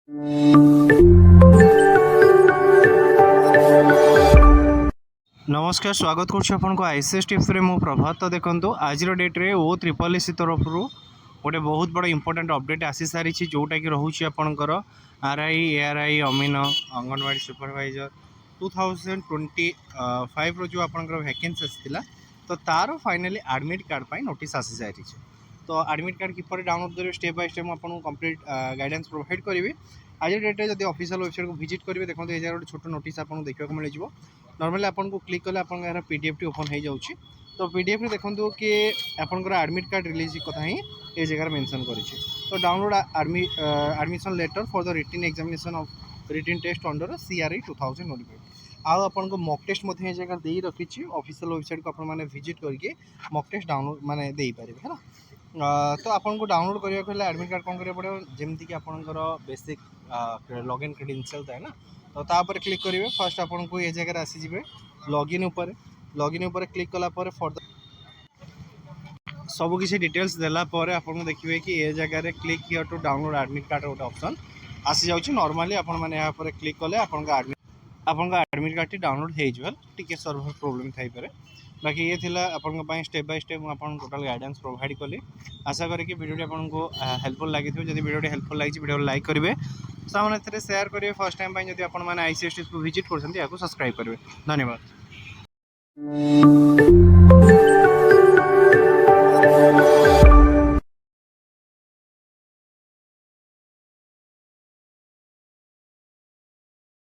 नमस्कार स्वागत करुँ आईसीएस टिप्स रे मु प्रभात। तो देखो आज डेट रे ओ ट्रिपल एस तरफ गोटे बहुत बड़ इंपोर्टेंट अपडेट आसी सारी जोटा कि रोचे आपणकर आरआई एआरआई अमीन अंगनवाड़ी सुपरवाइजर 2025 रो जो आपणकर वैकेंसी आसाला तो तार फाइनाली एडमिट कार्ड पर नोटिस आसी सारी। तो एडमिट कार्ड किपर डाउनलोड करेंगे स्टेप बाय स्टेप आपको कंप्लीट गाइडेंस प्रोवाइड करी। आज डेट में जब ऑफिशियल वेबसाइट को विजिट करेंगे देखो ये जगह गोटे छोट नोटिस आपको देखा मिल जाए। नॉर्मली आपको क्लिक कले आप पीडीएफ टी ओपन हो जाऊँगी। तो पीडीएफ रे देखो कि आपंकर एडमिट कार्ड रिलीज कथा ही ये जगह मेंशन करी। तो download admission letter for the written examination of written test under CRE 2025 आउ आपको मॉक टेस्ट ये जगह दे रखी। ऑफिशियल वेबसाइट को आपने विजिट करके मॉक टेस्ट डाउनलोड माने दे पारे है ना। तो आपको डाउनलोड करने को एडमिट कार्ड कौन करा पड़ो जमीक कि आपंकर बेसिक लॉगिन क्रेडेंशियल थाए ना। तो तापर क्लिक करेंगे फर्स्ट आपको ये जगह आसीजे लॉगिन उपर क्लिक कलापर फॉर द सब किसी डिटेल्स देलापर आपको देखिए कि ये जगह click here to download admit card गोटे ऑप्शन आसी जाऊँगी। नॉर्मली आप क्लिक कले आपन एडमिट कार्ड टी डाउनलोड हो टी सर्वर प्रोब्लेम थाई पारे। बाकी ये थिला आपन स्टेप बाय स्टेप आपन टोटल गाइडेंस प्रोवाइड कली। आशा करी कि वीडियो आपको हेल्पफुल लगी थो। जब वीडियो हेल्पफुल लगी वीडियो लाइक करेंगे सामने शेयर करेंगे। फर्स्ट टाइम जब आप आईसीएस को विजिट कर सब्सक्राइब करेंगे। धन्यवाद।